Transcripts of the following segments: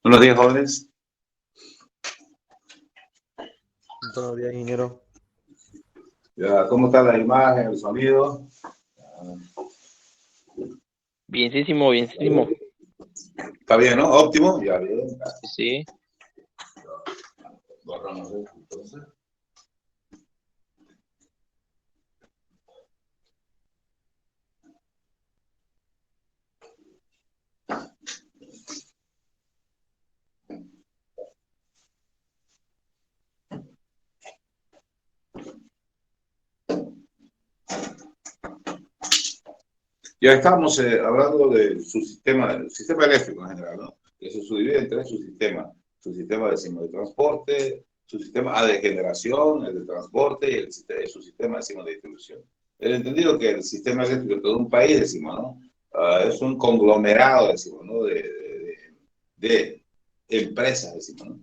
Buenos días, jóvenes. Buenos días, ingeniero. ¿Cómo está la imagen, el sonido? Bienísimo, bienísimo. ¿Está bien, no? Óptimo. Ya bien. Sí. Borramos esto, entonces. Ya estamos hablando de su sistema, el sistema eléctrico en general, ¿no? Que se subdivide en tres subsistemas. Su sistema, decimos, de transporte, su sistema de generación, el de transporte y su sistema, decimos, de distribución. El entendido que el sistema eléctrico de todo un país, decimos, ¿no? Es un conglomerado, decimos, ¿no? De empresas, decimos, ¿no?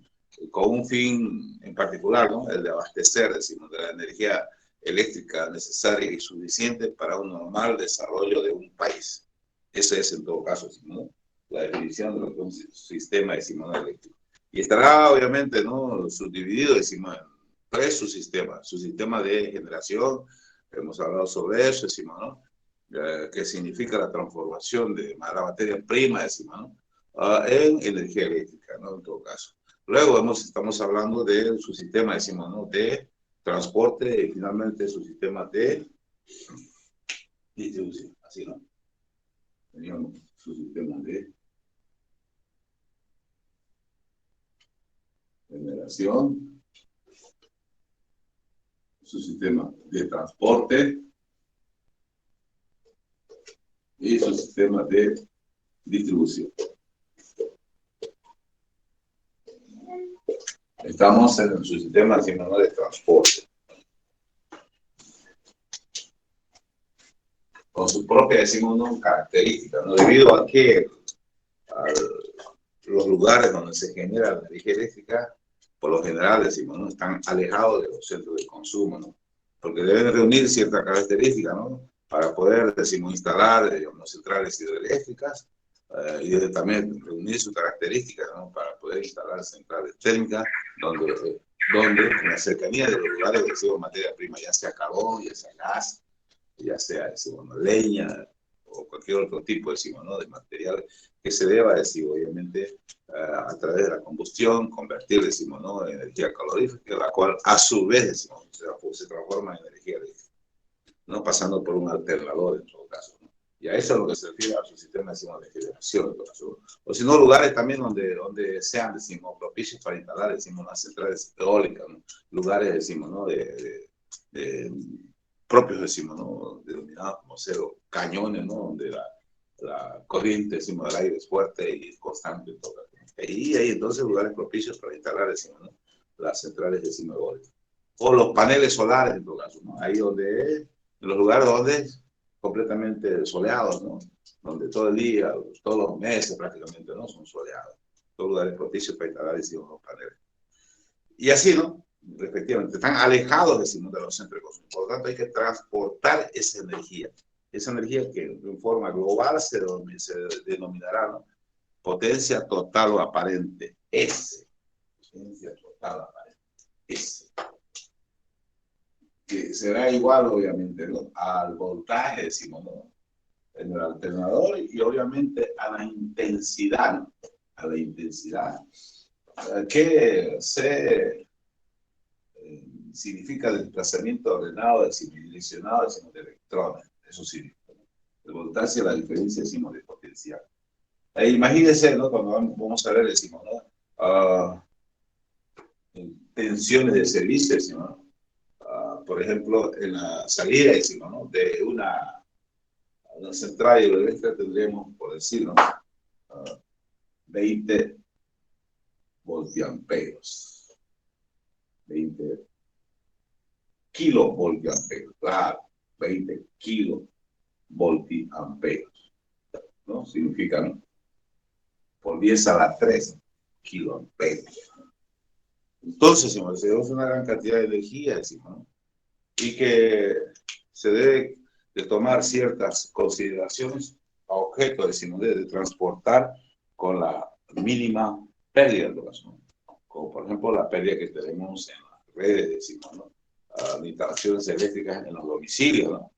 Con un fin en particular, ¿no? El de abastecer, decimos, de la energía eléctrica necesaria y suficiente para un normal desarrollo de un país. Ese es, en todo caso, ¿no? La definición de lo que es un sistema, decimos, eléctrico. Y estará, obviamente, ¿no? Subdividido, decimos, en tres subsistemas. Su sistema de generación, hemos hablado sobre eso, decimos, ¿no? Que significa la transformación de la materia prima, decimos, ¿no? En energía eléctrica, ¿no? En todo caso. Luego estamos hablando de su sistema, decimos, ¿no? De transporte y finalmente su sistema de distribución, así, ¿no? Teníamos su sistema de generación, su sistema de transporte y su sistema de distribución. Estamos en su sistema, decimos, ¿no? De transporte. Con su propia, decimos, ¿no? Características, ¿no? Debido a que los lugares donde se genera la energía eléctrica, por lo general, decimos, ¿no? Están alejados de los centros de consumo, ¿no? Porque deben reunir ciertas características, ¿no? Para poder, decimos, instalar, digamos, centrales hidroeléctricas y debe también reunir sus características, ¿no? Para poder instalar centrales térmicas donde en la cercanía de los lugares de materia prima, ya sea carbón, ya sea gas, ya sea, decimos, leña o cualquier otro tipo, decimos, ¿no? De material que se deba, decimos, obviamente, a través de la combustión, convertir, decimos, ¿no? En energía calorífica, la cual a su vez, decimos, se transforma en energía eléctrica, ¿no? Pasando por un alternador en todo caso, ¿no? Y a eso es lo que se refiere a su sistema, decimos, de generación, en todo caso. O si no, lugares también donde sean, decimos, propicios para instalar, decimos, las centrales eólicas, ¿no? Lugares, decimos, ¿no? Propios, decimos, ¿no? Denominados como cero cañones, ¿no? Donde la corriente, decimos, del aire es fuerte y constante en todo caso. Y hay entonces lugares propicios para instalar, decimos, ¿no? Las centrales, decimos, eólicas. O los paneles solares en todo caso, ¿no? Ahí donde, en los lugares donde es completamente soleados, ¿no? Donde todo el día, todos los meses prácticamente, ¿no? Son soleados. Todos lugares propicios para instalar, decimos, los paneles. Y así, ¿no? Respectivamente, están alejados, decimos, de los centros de consumo. Por lo tanto, hay que transportar esa energía que en forma global se denominará, ¿no? Potencia total o aparente, S. Potencia total o aparente, S. Que será igual, obviamente, ¿no? Al voltaje, decimos, ¿no? En el alternador y obviamente a la intensidad, ¿no? A la intensidad que se significa el desplazamiento ordenado, direccionado, decimos, de electrones. Eso significa, ¿no? El voltaje es la diferencia, decimos, de potencial. Imagínense, ¿no? Cuando vamos a ver, decimos, ¿no? Tensiones de servicio, decimos, ¿no? Por ejemplo, en la salida, decimos, ¿no? De una central hidroeléctrica tendremos, por decirlo, 20 voltiamperes. 20 kilovoltiamperes, claro, 20 kilovoltiamperes, ¿no? Significa, ¿no? Por 10 a la 3 kiloamperes. Entonces, señores, es una gran cantidad de energía, decimos, ¿no? Y que se debe de tomar ciertas consideraciones a objeto, decimos, de transportar con la mínima pérdida de corazón, como por ejemplo la pérdida que tenemos en las redes, decimos, ¿no? De instalaciones eléctricas en los domicilios, ¿no?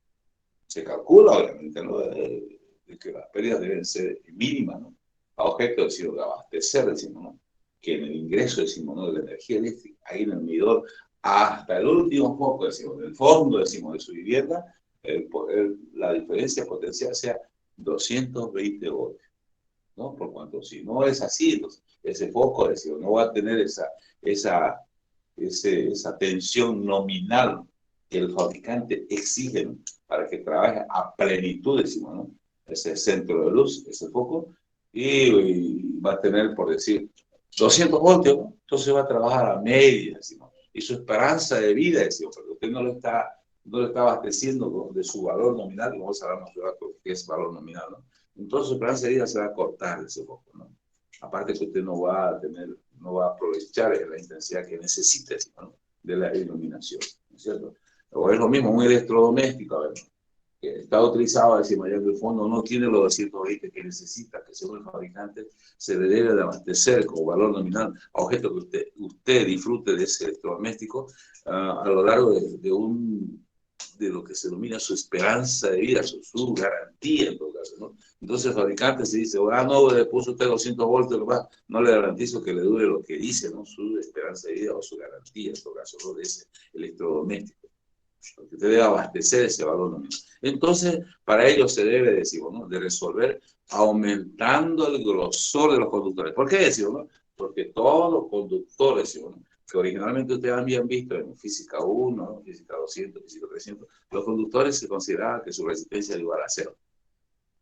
Se calcula, obviamente, ¿no? De que las pérdidas deben ser mínimas, ¿no? A objeto, decimos, de abastecer, decimos, ¿no? Que en el ingreso, decimos, ¿no? De la energía eléctrica, ahí en el medidor, hasta el último foco, decimos, del fondo, decimos, de su vivienda, la diferencia potencial sea 220 voltios, ¿no? Por cuanto si no es así, entonces, ese foco, decimos, no va a tener esa tensión nominal que el fabricante exige, ¿no? Para que trabaje a plenitud, decimos, ¿no? Ese centro de luz, ese foco, y va a tener, por decir, 200 voltios, ¿no? Entonces va a trabajar a media, decimos, y su esperanza de vida, decimos, porque usted no lo está abasteciendo de su valor nominal, y vamos a hablar más de qué es valor nominal, ¿no? Entonces su esperanza de vida se va a cortar ese foco, ¿no? Aparte que usted no va a aprovechar la intensidad que necesita, ¿no? De la iluminación, ¿no es cierto? O es lo mismo, un electrodoméstico, a ver, que está utilizado, decimos, ya que el fondo no tiene los 220 que necesita, que según el fabricante se le debe de abastecer como valor nominal a objeto que usted disfrute de ese electrodoméstico a lo largo de lo que se denomina su esperanza de vida, su garantía en todo caso, ¿no? Entonces el fabricante se dice, no, le puso usted 200 voltios, no le garantizo que le dure lo que dice, ¿no? Su esperanza de vida o su garantía en todo caso, ¿no? De ese electrodoméstico, porque usted debe abastecer ese valor nominal. Entonces, para ello se debe, decimos, ¿no? De resolver aumentando el grosor de los conductores. ¿Por qué decimos, no? Porque todos los conductores, decimos, ¿no? Que originalmente ustedes habían visto en física 1, ¿no? Física 200, física 300, los conductores se consideraban que su resistencia es igual a cero.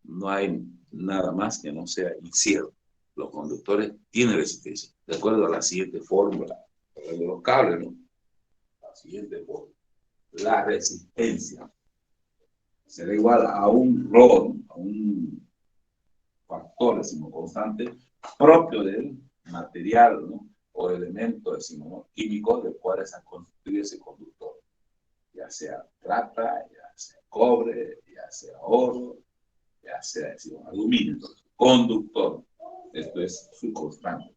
No hay nada más que no sea incierto. Los conductores tienen resistencia, de acuerdo a la siguiente fórmula, de los cables, ¿no? La siguiente fórmula. La resistencia será igual a un rho, a un factor, decimos, constante, propio del material, ¿no? O elemento, decimos, ¿no? Químico del cual se constituye ese conductor, ya sea plata, ya sea cobre, ya sea oro, ya sea, decimos, aluminio. Entonces, conductor, esto es su constante.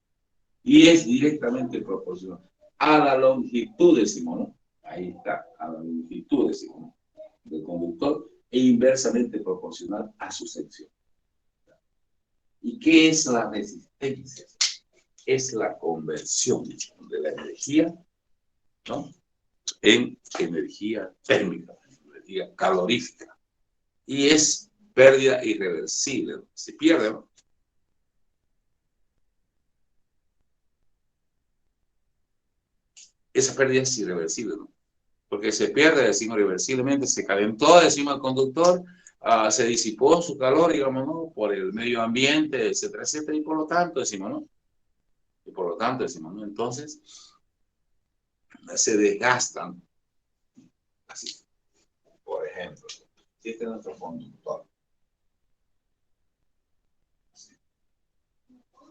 Y es directamente proporcional a la longitud, decimos, ¿no? Ahí está, a la longitud, decimos, ¿no? Del conductor, e inversamente proporcional a su sección. ¿Y qué es la resistencia? Es la conversión de la energía, ¿no? En energía térmica, en energía calorífica. Y es pérdida irreversible. Se pierde, ¿no? Esa pérdida es irreversible, ¿no? Porque se pierde, decimos, irreversiblemente, se calentó, decimos, el conductor, se disipó su calor, digamos, ¿no? Por el medio ambiente, etcétera, etcétera, y por lo tanto, decimos, ¿no? Y por lo tanto, decimos, ¿no? Entonces, se desgastan, así, por ejemplo, si este es nuestro conductor, así,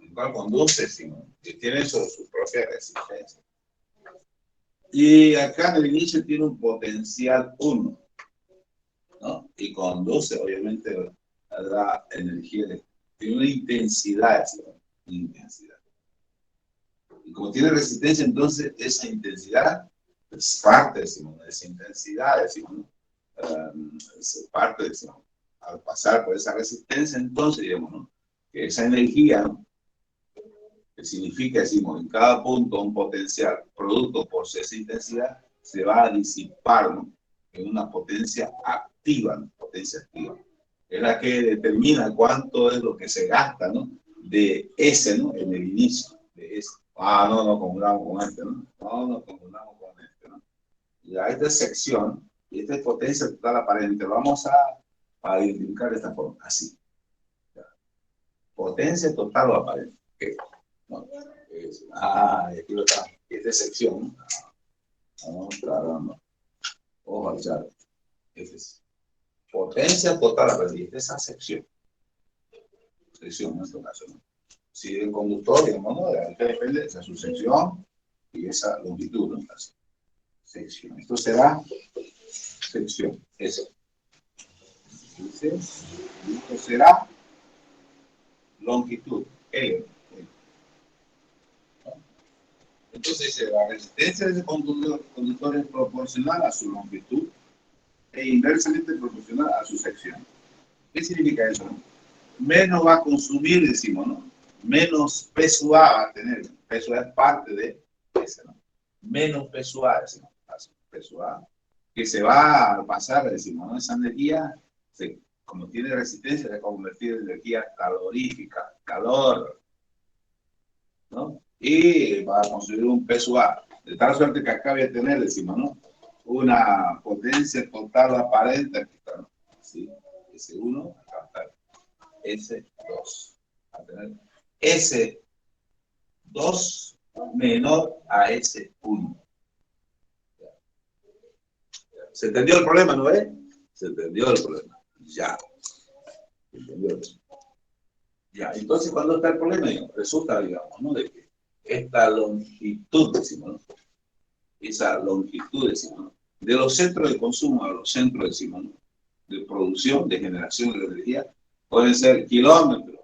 el cual conduce, decimos, que tiene su propia resistencia. Y acá en el inicio tiene un potencial 1, ¿no? Y conduce, obviamente, a la energía, tiene una intensidad, ¿no? Intensidad. Y como tiene resistencia, entonces esa intensidad es parte, decimos, de esa intensidad, decimos, ¿no? Es parte, decimos, al pasar por esa resistencia, entonces, digamos, ¿no? Que esa energía, ¿no? Que significa, decimos, en cada punto un potencial producto por esa intensidad, se va a disipar, ¿no? En una potencia activa, ¿no? Potencia activa. Es la que determina cuánto es lo que se gasta, ¿no? De ese, ¿no? En el inicio, de ese. No confundamos con este, ¿no? No confundamos con este, ¿no? Ya esta es sección, y esta es potencia total aparente. Vamos a identificar de esta forma, así. Potencia total o aparente. ¿Qué? No, aquí lo está. Esta es sección. Vamos trabajando. Ojo al chat. Esta es potencia total aparente. Esta es esa sección. Sección en este caso, ¿no? Si el conductor, digamos, ¿no? Depende de esa su sección y esa longitud, ¿no? Así. Sección. Esto será sección. Eso. Entonces, esto será longitud. Entonces, la resistencia de ese conductor es proporcional a su longitud e inversamente proporcional a su sección. ¿Qué significa eso? Menos va a consumir, decimos, ¿no? Menos peso A va a tener. Peso A es parte de ese, ¿no? Menos peso A, decimos. Peso A, que se va a pasar, decimos, ¿no? Esa energía, como tiene resistencia, se va a convertir en energía calorífica, calor, ¿no? Y va a construir un peso A, de tal suerte que acá voy a tener, decimos, ¿no? Una potencia total aparente, aquí está, ¿no? ¿Sí? S1, acá está, S2. Va a tener S2 menor a S1. ¿Se entendió el problema, no ves? Se entendió el problema. Ya. ¿Se entendió? Ya. Entonces, ¿cuándo está el problema? Resulta, digamos, ¿no? De que esta longitud, decimos, ¿no? Esa longitud, decimos, ¿no? De los centros de consumo a los centros, decimos, ¿no? De producción, de generación de energía, pueden ser kilómetros,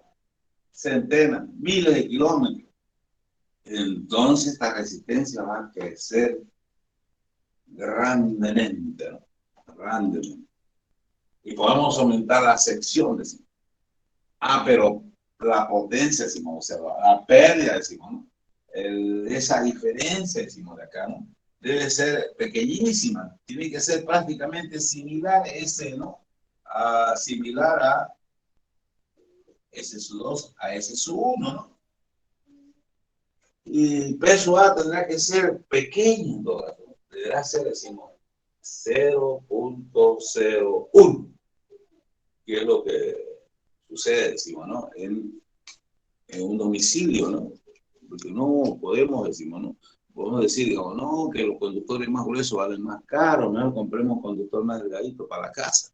centenas, miles de kilómetros. Entonces, esta resistencia va a crecer grandemente, ¿no? Grandemente. Y podemos aumentar la sección, decimos. Pero la potencia, decimos, o sea, la pérdida, decimos, ¿no? Esa diferencia, decimos, de acá, ¿no? Debe ser pequeñísima. Tiene que ser prácticamente similar ¿no? Similar a S2 a S1, ¿no? Y peso A tendrá que ser pequeño, ¿no? Deberá ser, decimos, 0.01, que es lo que sucede, decimos, ¿no? En un domicilio, ¿no? Porque no podemos, decimos, ¿no? Podemos decir, digamos, no, que los conductores más gruesos valen más caros, mejor compremos un conductor más delgadito para la casa.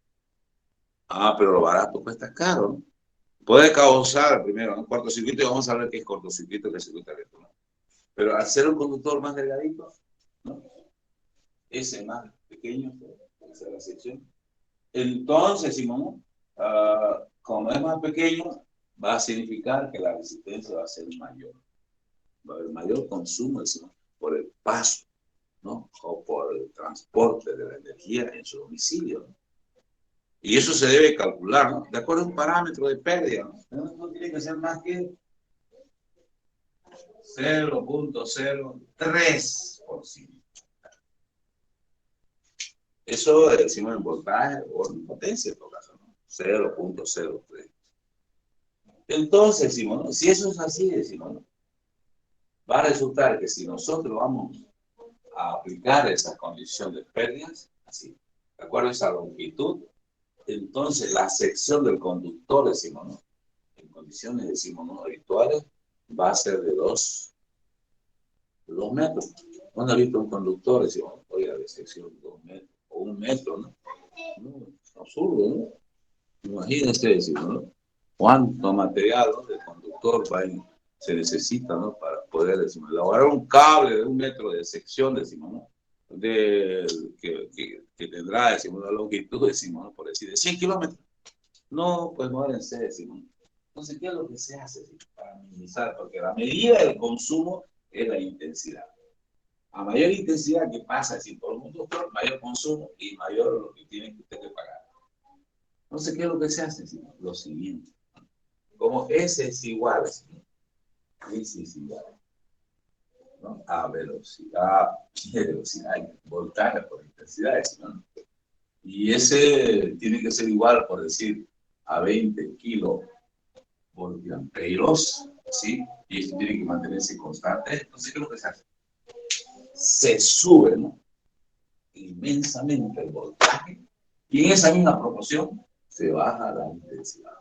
Pero lo barato cuesta caro, ¿no? Puede causar, primero, un cortocircuito, y vamos a ver qué es cortocircuito, qué es circuito abierto, ¿no? Pero al ser un conductor más delgadito, ¿no? Ese más pequeño, esa es la sección. Entonces, Simón, como es más pequeño, va a significar que la resistencia va a ser mayor. Va a haber mayor consumo, decimos, por el paso, ¿no? O por el transporte de la energía en su domicilio, ¿no? Y eso se debe calcular, ¿no? De acuerdo a un parámetro de pérdida, ¿no? No tiene que ser más que 0.03%. Eso decimos en voltaje o en potencia, en todo caso, ¿no? 0.03. Entonces, decimos, ¿no? Si eso es así, decimos, ¿no? Va a resultar que si nosotros vamos a aplicar esa condición de pérdidas, así, de acuerdo a esa longitud, entonces la sección del conductor, decimos, ¿no? En condiciones, decimos, ¿no? Habituales, va a ser de 2 metros. ¿Cuándo ha visto un conductor? Decimos, oiga, de sección 2 metros, o 1 metro, ¿no? No, es absurdo, ¿no? Imagínense, decimos, ¿no? Cuánto material, ¿no? De conductor se necesita, ¿no? Para poder, decimos, elaborar un cable de 1 metro de sección, decimos, ¿no? Que tendrá, decimos, una longitud, decimos, ¿no? Por decir, de 100 kilómetros. No, pues muérense, decimos. Entonces, ¿qué es lo que se hace para minimizar? Porque la medida del consumo es la intensidad. A mayor intensidad que pasa, decir, por un conductor, mayor consumo y mayor lo que tiene que usted que pagar. Entonces, ¿qué es lo que se hace? Lo siguiente. Como S es igual, S es igual, ¿no? A velocidad, voltaje por intensidad, ¿no? Y ese tiene que ser igual, por decir, a 20 kilovoltiamperos, ¿sí? Y eso tiene que mantenerse constante. Entonces, ¿qué es lo que se hace? Se sube, ¿no? Inmensamente el voltaje y en esa misma proporción se baja la intensidad.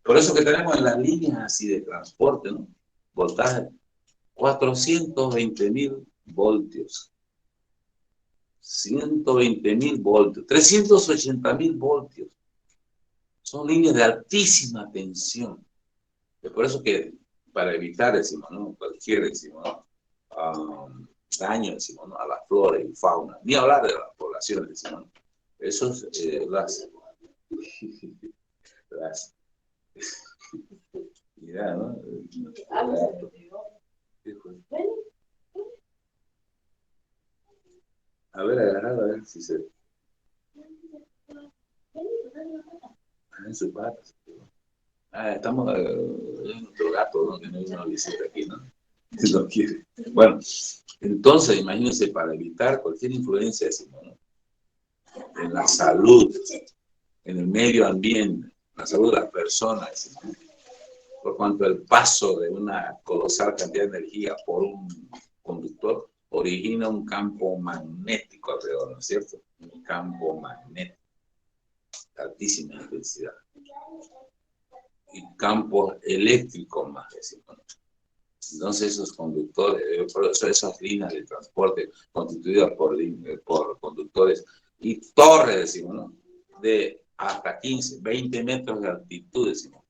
Por eso que tenemos en las líneas así de transporte, ¿no? Voltaje 420.000 voltios, 120.000 voltios, 380.000 voltios. Son líneas de altísima tensión. Es por eso que para evitar, decimos, ¿no? Cualquier, decimos, ¿no? Daño, decimos, ¿no? A la flora y fauna. Ni hablar de las poblaciones, decimos, ¿no? Eso es mira, ¿no? ¿Qué fue? A ver, agarrado, a ver si se... En su pata. Estamos en nuestro gato, ¿no? Que no hay una visita aquí, ¿no? Si no quiere. Bueno, entonces, imagínense, para evitar cualquier influencia, decimos, ¿no? En la salud, en el medio ambiente, la salud de las personas, decimos, ¿no? Por cuanto el paso de una colosal cantidad de energía por un conductor origina un campo magnético alrededor, ¿no es cierto? Un campo magnético de altísima intensidad. Y campos eléctricos más, decimos, ¿no? Entonces esos conductores, por eso esas líneas de transporte constituidas por conductores y torres, decimos, ¿no? De hasta 15, 20 metros de altitud, decimos,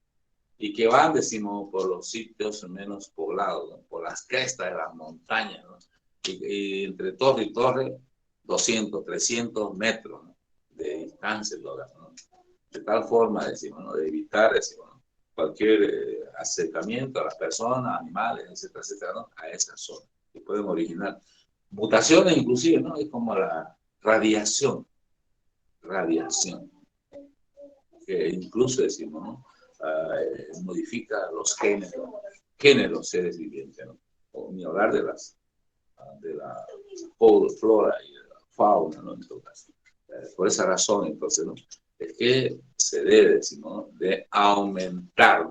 y que van, decimos, por los sitios menos poblados, ¿no? Por las crestas de las montañas, ¿no? Y entre torre y torre, 200, 300 metros, ¿no? De distancia, ¿no? De tal forma, decimos, ¿no? De evitar, decimos, ¿no? Cualquier acercamiento a las personas, animales, etcétera, etcétera, ¿no? A esa zona, que pueden originar mutaciones inclusive, ¿no? Es como la radiación, que incluso decimos, ¿no? Modifica los géneros seres vivientes, ¿no? O ni hablar de la flora y de la fauna, ¿no? En todo caso. Por esa razón, entonces, ¿no? Es que se debe, decimos, ¿no? De aumentar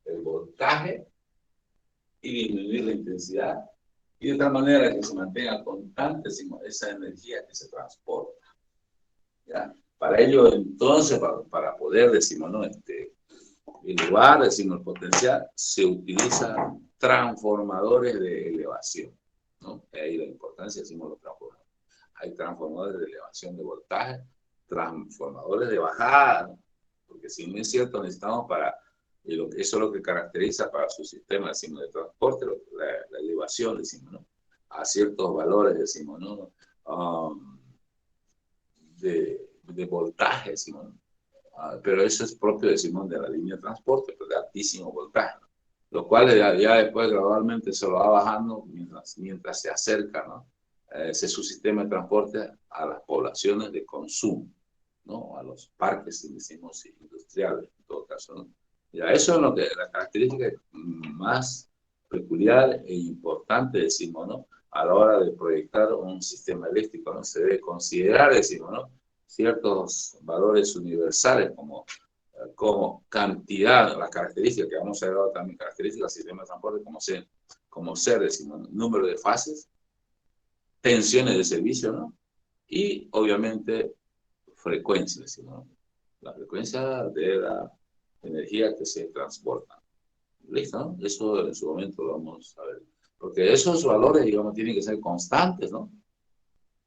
el voltaje y disminuir la intensidad, y de tal manera que se mantenga constante, decimos, esa energía que se transporta. ¿Ya? Para ello, entonces, para poder, decimos, ¿no? Elevar, decimos, el potencial, se utilizan transformadores de elevación, ¿no? Ahí la importancia, decimos, los transformadores. Hay transformadores de elevación de voltaje, transformadores de bajada, ¿no? Porque si no es cierto, necesitamos eso es lo que caracteriza para su sistema, decimos, de transporte, la elevación, decimos, ¿no? A ciertos valores, decimos, ¿no? De voltaje, decimos, ¿no? Pero eso es propio, decimos, de la línea de transporte, pues de altísimo voltaje, ¿no? Lo cual ya después gradualmente se lo va bajando mientras se acerca, ¿no? Ese es su sistema de transporte a las poblaciones de consumo, ¿no? A los parques, decimos, industriales, en todo caso, ¿no? Ya eso es la característica más peculiar e importante, decimos, ¿no? A la hora de proyectar un sistema eléctrico, ¿no? Se debe considerar, decimos, ¿no? Ciertos valores universales como cantidad, las características que vamos a ver también, características del sistema de transporte como ser, decimos, número de fases, tensiones de servicio, ¿no? Y obviamente frecuencia, decimos, ¿no? La frecuencia de la energía que se transporta. ¿Listo? ¿No? Eso en su momento lo vamos a ver. Porque esos valores, digamos, tienen que ser constantes, ¿no?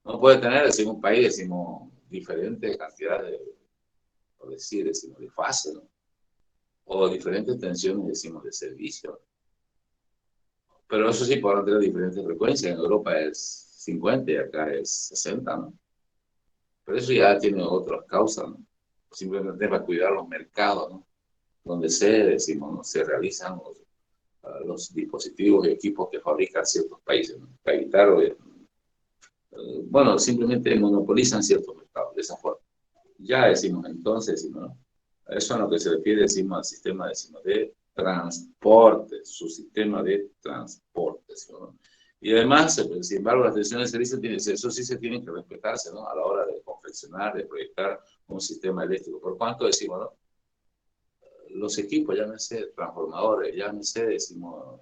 No puede tener, decimos, un país, decimos, diferentes cantidades decimos, de fase, ¿no? O diferentes tensiones, decimos, de servicio. Pero eso sí, podrán tener diferentes frecuencias. En Europa es 50 y acá es 60, ¿no? Pero eso ya tiene otras causas, ¿no? Simplemente para cuidar los mercados, ¿no? Donde decimos, ¿no? Se realizan los dispositivos y equipos que fabrican ciertos países, ¿no? Para evitar, bueno, simplemente monopolizan ciertos mercados de esa forma. Ya decimos entonces, decimos, ¿no? Eso es lo que se refiere, decimos, al sistema, decimos, de transporte, su sistema de transporte, ¿no? Y además, sin embargo, las tensiones de servicio, eso sí se tienen que respetarse, ¿no? A la hora de confeccionar, de proyectar un sistema eléctrico. Por cuanto decimos, ¿no? Los equipos, llámese transformadores, llámese, decimos,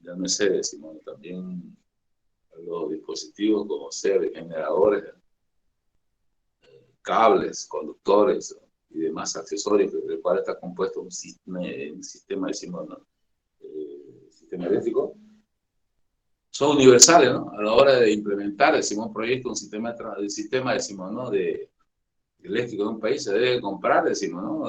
llámese, decimos, también los dispositivos como ser generadores, cables, conductores y demás accesorios, del cual está compuesto un sistema, decimos, ¿no? Sistema eléctrico, son universales, ¿no? A la hora de implementar, decimos, un proyecto, un sistema, decimos, ¿no? De eléctrico de un país se debe comprar, decimos, ¿no?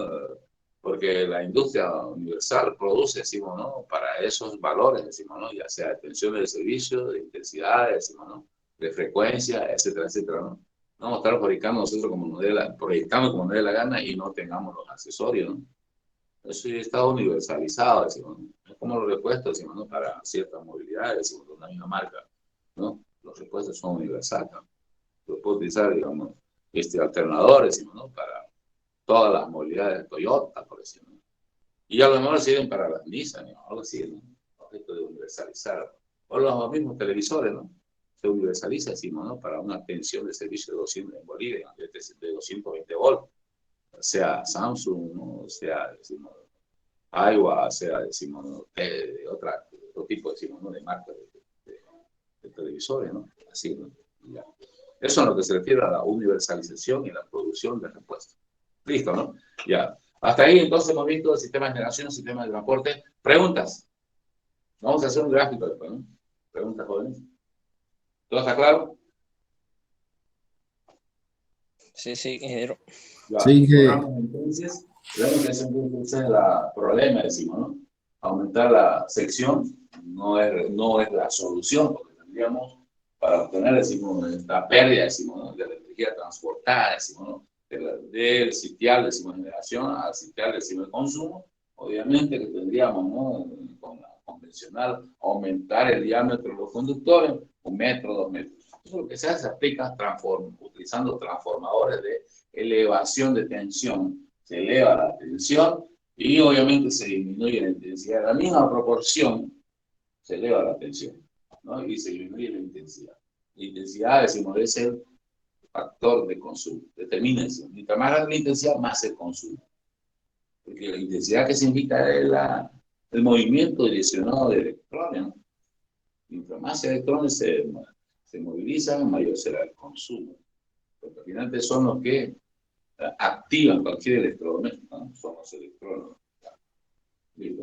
Porque la industria universal produce, decimos, ¿no? Para esos valores, decimos, ¿no? Ya sea de tensiones de servicio, de intensidad, decimos, ¿no? De frecuencia, etcétera, etcétera, ¿no? No vamos a estar fabricando nosotros proyectando como nos dé la gana y no tengamos los accesorios, ¿no? Eso ya está universalizado, decimos, ¿no? Es como los repuestos, decimos, ¿no? Para ciertas movilidades, decimos, de una misma marca, ¿no? Los repuestos son universales, ¿no? Lo puedo utilizar, digamos, alternadores, decimos, ¿no? Para todas las movilidades de Toyota, por decirlo, ¿no? Y a lo mejor sirven para las Nissan, ¿no? Algo así, ¿no? Objeto de universalizar. O los mismos televisores, ¿no? Se universaliza, decimos, ¿no? Para una tensión de servicio de 200 en Bolivia, de 220 volts, sea Samsung, ¿no? Sea, decimos, Aiwa, sea, decimos, ¿no? Otro tipo, decimos, ¿no? De marca de televisores, ¿no? Así, ¿no? Ya. Eso es lo que se refiere a la universalización y la producción de repuestos. Listo, ¿no? Ya. Hasta ahí entonces hemos visto el sistema de generación, el sistema de transporte. ¿Preguntas? Vamos a hacer un gráfico después, ¿no? Preguntas, jóvenes. ¿Todo está claro? Sí, sí, ingeniero. Ya. Sí, Borramos entonces. Tenemos que hacer entonces el problema, decimos, ¿no? Aumentar la sección no es la solución, porque tendríamos para obtener, decimos, esta pérdida, decimos, ¿no? De la energía transportada, decimos, ¿no? Del sitial, decimos, generación al sitial, decimos, de consumo. Obviamente que tendríamos, ¿no? Con la convencional, aumentar el diámetro de los conductores, 1 metro, 2 metros. Eso lo que se hace, se aplica utilizando transformadores de elevación de tensión. Se eleva la tensión y obviamente se disminuye la intensidad. La misma proporción se eleva la tensión, ¿no? Y se disminuye la intensidad. La intensidad, decimos, es el factor de consumo. Determina eso. Mientras más grande la intensidad, más se consume. Porque la intensidad que significa es el movimiento direccionado de electrones, ¿no? Mientras más electrones se movilizan, mayor será el consumo. Porque finalmente son los que activan cualquier electrodoméstico, ¿no? Son los electrones.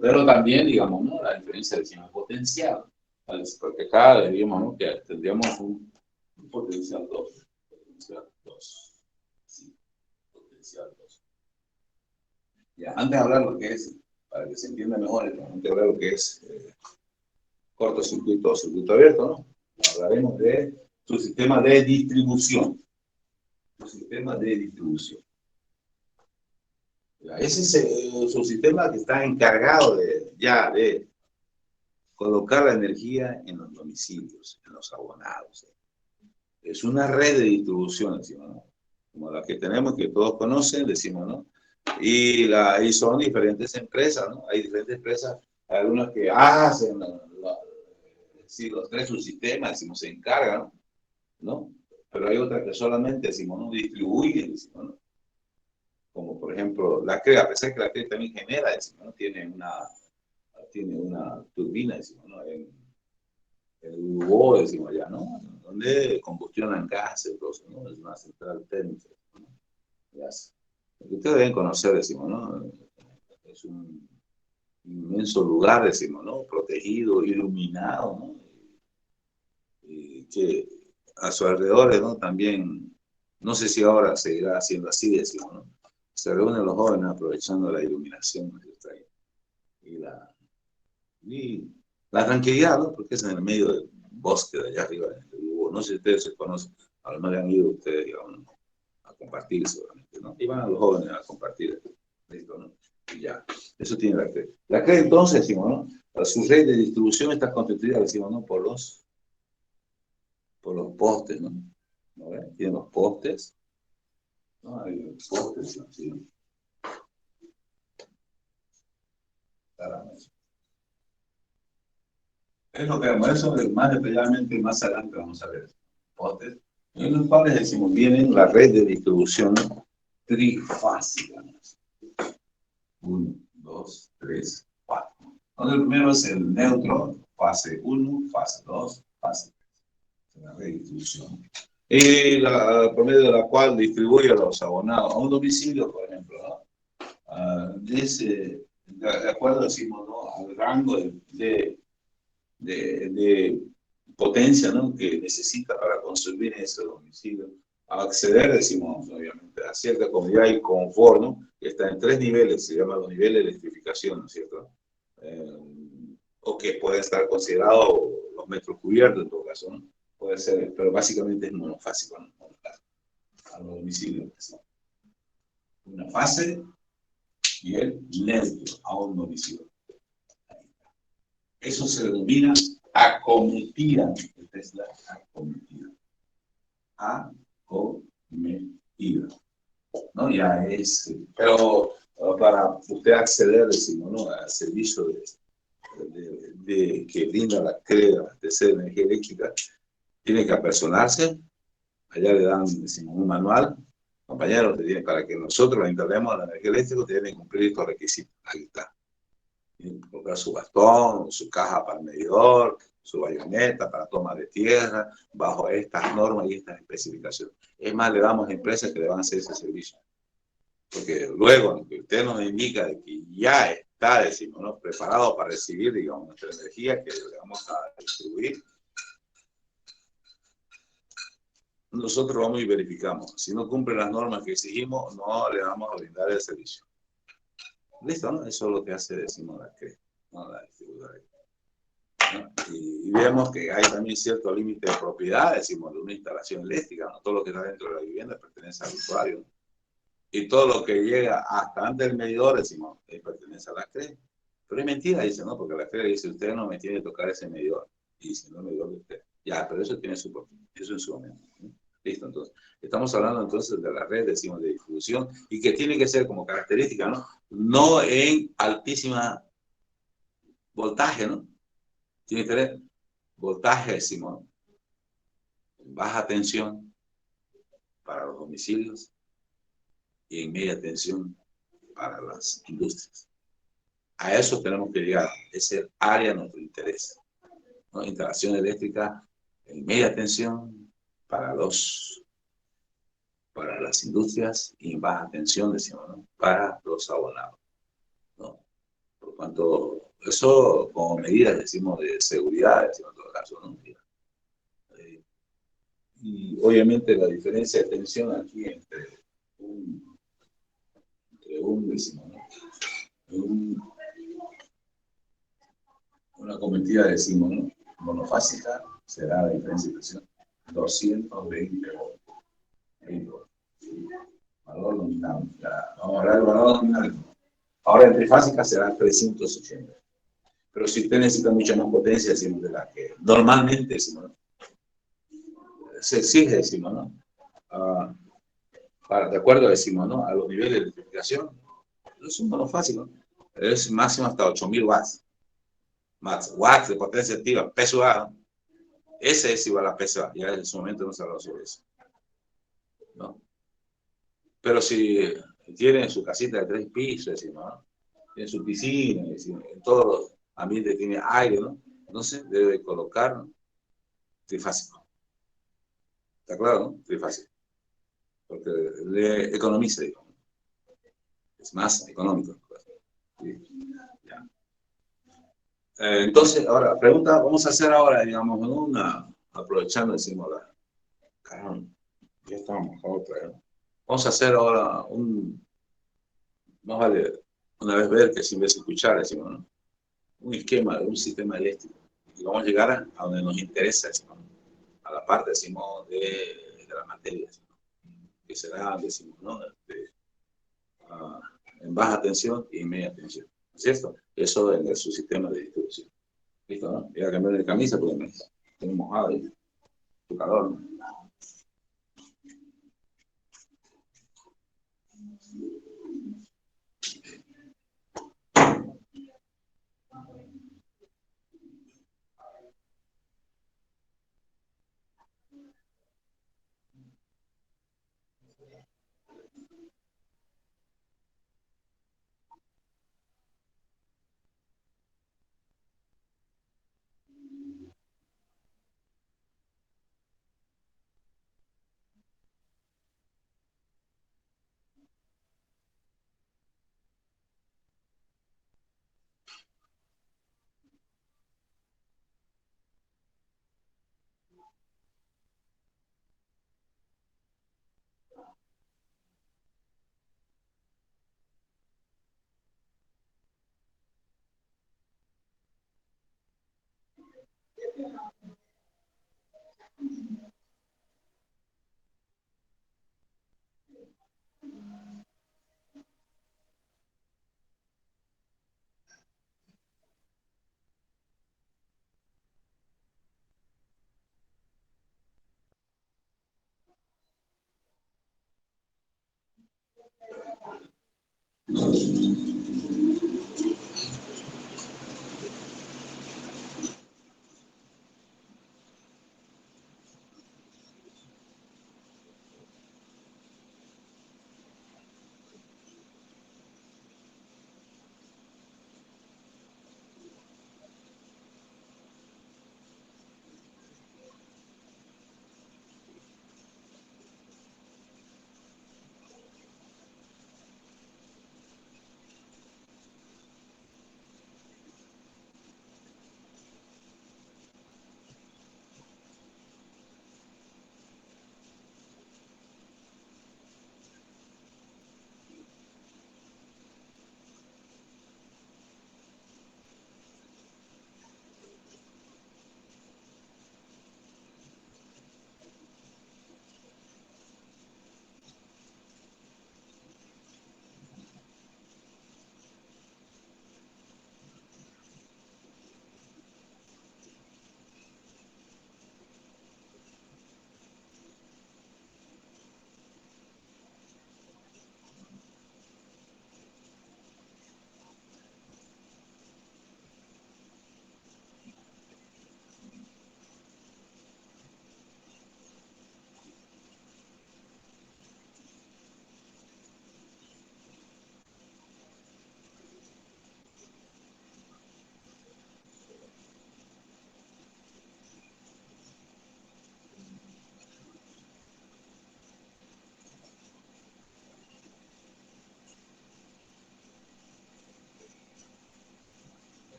Pero también, digamos, ¿no? La diferencia de signo potencial. Porque acá diríamos, ¿no? Que tendríamos un potencial 2. Potencial 2. Sí, potencial 2. Ya, antes de hablar lo que es, para que se entienda mejor, antes de hablar lo que es cortocircuito o circuito abierto, ¿no? Hablaremos de su sistema de distribución. Su sistema de distribución. Ya, ese es su sistema que está encargado de colocar la energía en los domicilios, en los abonados. Es una red de distribución, decimos, ¿no? Como la que tenemos, que todos conocen, decimos, ¿no? Y son diferentes empresas, ¿no? Hay diferentes empresas, hay algunas que hacen los tres subsistemas, decimos, se encargan, ¿no? Pero hay otras que solamente, decimos, ¿no? Distribuyen, decimos, ¿no? Como por ejemplo la CRE, a pesar que la CRE también genera, decimos, ¿no? Tiene una turbina, decimos, ¿no? En el Uruguay, decimos allá, ¿no? Donde combustionan gases, ¿no? Es una central térmica, ¿no? Ustedes deben conocer, decimos, ¿no? Es un inmenso lugar, decimos, ¿no? Protegido, iluminado, ¿no? Y que a su alrededor, ¿no? También, no sé si ahora seguirá siendo así, decimos, ¿no? Se reúnen los jóvenes aprovechando la iluminación que está ahí. Y la tranquilidad, ¿no? Porque es en el medio del bosque de allá arriba. No sé si ustedes se conocen, a lo mejor han ido ustedes, digamos, a compartir seguramente, ¿no? Y van a los jóvenes a compartir esto, ¿no? Y ya, eso tiene la CRE. La CRE entonces, decimos, ¿no? Su red de distribución está constituida, decimos, ¿no? Por los postes, ¿no? ¿No ven? Tienen los postes, ¿no? Hay los postes, ¿no? Sí. Es lo que vemos, eso más detalladamente más adelante vamos a ver. Postes, en los cuales decimos, vienen la red de distribución trifásica. 1, 2, 3, 4. Entonces, el primero es el neutro, fase 1, fase 2, fase 3. La red de distribución. Y por medio de la cual distribuye a los abonados a un domicilio, por ejemplo, ¿no? De acuerdo, decimos, ¿no? Al rango de potencia, ¿no? Que necesita para construir ese domicilio. A acceder, decimos, obviamente, a cierta comodidad y confort, ¿no? Que está en 3 niveles, se llama los niveles de electrificación, ¿no es cierto? O que puede estar considerado los metros cubiertos, en todo caso, ¿no? Puede ser, pero básicamente es monofásico, ¿no? A los domicilios. Una fase, y el neutro, aún no visible. Eso se denomina acometida. Esta es la acometida. Acometida. ¿No? Ya es, pero para usted acceder, decimos, ¿no? Al servicio que brinda la CREA de ser energía eléctrica, tiene que apersonarse. Allá le dan, decimos, un manual. Compañeros, para que nosotros le instalemos la energía eléctrica, tienen que cumplir estos requisitos. Ahí está. Tienen que colocar su bastón, su caja para el medidor, su bayoneta para toma de tierra, bajo estas normas y estas especificaciones. Es más, le damos a empresas que le van a hacer ese servicio. Porque luego, aunque usted nos indica de que ya está, decimos, ¿no? Preparado para recibir, digamos, nuestra energía que le vamos a distribuir, nosotros vamos y verificamos. Si no cumple las normas que exigimos, no le vamos a brindar el servicio. ¿Listo? ¿No? Eso es lo que hace, decimos, la distribuidora. ¿No? Y vemos que hay también cierto límite de propiedad, decimos, de una instalación eléctrica. ¿No? Todo lo que está dentro de la vivienda pertenece al usuario, ¿no? Y todo lo que llega hasta antes del medidor, decimos, pertenece a la CRE. Pero es mentira, dice, ¿no? Porque la CRE dice, usted no me tiene que tocar ese medidor. Y dice, no, el medidor de usted. Ya, pero eso tiene su propio, eso en su momento, ¿no? Listo, entonces. Estamos hablando entonces de la red, decimos, de distribución, y que tiene que ser como característica, ¿no? No en altísima voltaje, ¿no? Tiene que tener voltaje, decimos, baja tensión para los domicilios y en media tensión para las industrias. A eso tenemos que llegar, es el área de nuestro interés, ¿no? Instalación eléctrica en media tensión para las industrias y en baja tensión, decimos, ¿no? Para los abonados, ¿no? Por cuanto, eso como medidas, decimos, de seguridad, decimos en todo caso, ¿no? Y obviamente la diferencia de tensión aquí decimos, ¿no? Una cometida, decimos, ¿no? Monofásica será la diferencia de presión 220 voltios. Valor nominal. Vamos a hablar del valor nominal. Ahora en trifásica será 380. Pero si usted necesita mucha más potencia, decimos, de la que normalmente, decimos, ¿no? Se exige, decimos, ¿no? De acuerdo, decimos, ¿no? A los niveles de electrificación, es un monofásico, ¿no? Es máximo hasta 8000 watts. Más watts de potencia activa, PSUA, ese es igual a PSUA. Ya en su momento no se habló sobre eso, ¿no? Pero si tiene su casita de 3 pisos, decimos, ¿no? Tiene su piscina, decimos, en todos los ambientes tiene aire, ¿no? Entonces debe colocar, ¿no? Trifásico. ¿Está claro, no? Trifásico. Porque le economiza, digamos. Es más económico. ¿Sí? Ya. Entonces, ahora, pregunta, vamos a hacer ahora, digamos, aprovechando, decimos, caramba, ya estamos otra, ¿no? Vamos a hacer ahora más vale una vez ver que sin vez escuchar, decimos, ¿no? Un esquema de un sistema eléctrico. Y vamos a llegar a donde nos interesa, decimos, ¿no? A la parte, decimos, de la materia, decimos, que será, decimos, ¿no? En baja tensión y en media tensión, ¿no es cierto? Eso en su sistema de distribución. ¿Listo, no? Voy a cambiar de camisa porque me estoy mojado ahí, tu calor, ¿no?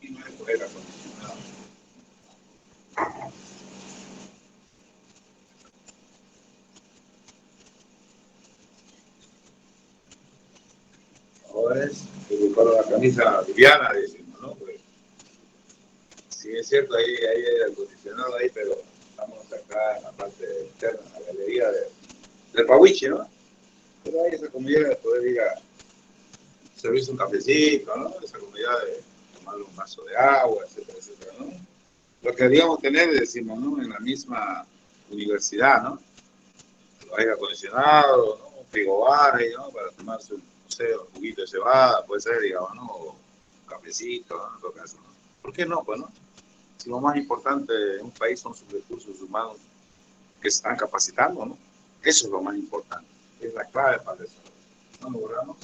Y no es aire acondicionado. Ahora es con la camisa liviana, decimos, ¿no? Pues, sí, es cierto, ahí hay aire acondicionado ahí, pero estamos acá en la parte externa, en la galería del Pawichi, ¿no? Pero hay esa comodidad de poder ir a servirse un cafecito, ¿no? Esa comodidad de tomar un vaso de agua, etcétera, etcétera, ¿no? Lo que deberíamos tener, decimos, ¿no? En la misma universidad, ¿no? Los aire acondicionado, ¿no? Un frigobar, ¿no? Para tomarse un, no sé, un juguito de cebada, puede ser, digamos, ¿no? O un cafecito, ¿no? En todo caso, ¿no? ¿Por qué no? Pues, ¿no? Si lo más importante en un país son sus recursos humanos que se están capacitando, ¿no? Eso es lo más importante. Es la clave para eso. ¿No lo logramos?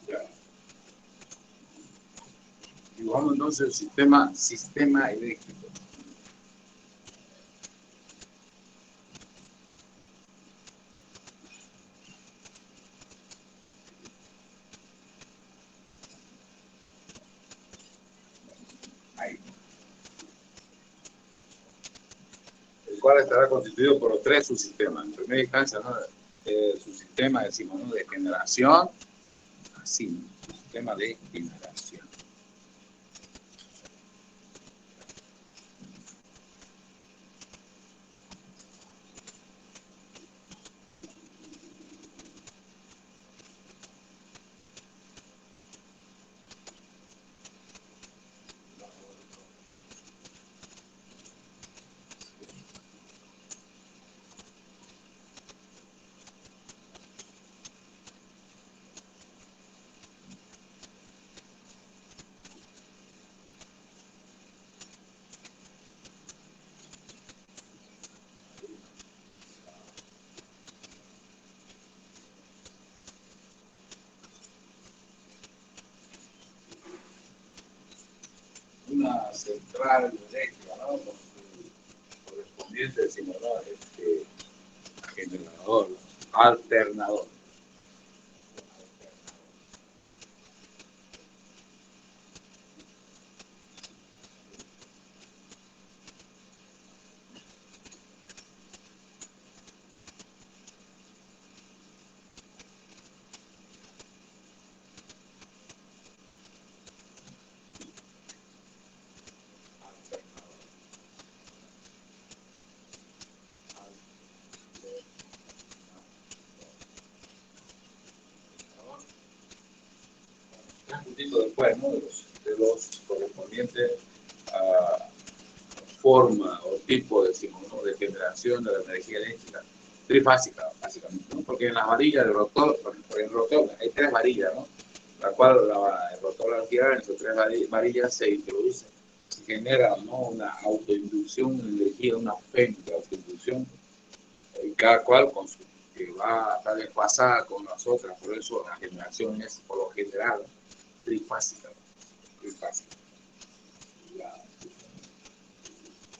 Ya. Dibujamos entonces el sistema eléctrico. Ahí. El cual estará constituido por los tres subsistemas. En primera instancia, ¿no? El subsistema, decimos, ¿no? De generación, así, ¿no? Sistema de generación. central eléctrica, ¿no? Con su correspondiente, decimos, ¿no? Generador, alternador. Un poquito después, ¿no? De los correspondientes a forma o tipo, decimos, ¿no? De generación de la energía eléctrica trifásica, básicamente, ¿no? Porque en las varillas del rotor, por el rotor hay tres varillas, ¿no? La cual el rotor al girar entre tres varillas se introduce, se genera, ¿no? Una autoinducción de energía, una fuente de autoinducción, y cada cual con su que va a estar desfasada con las otras, por eso la generación es por lo general trifásica, trifásica.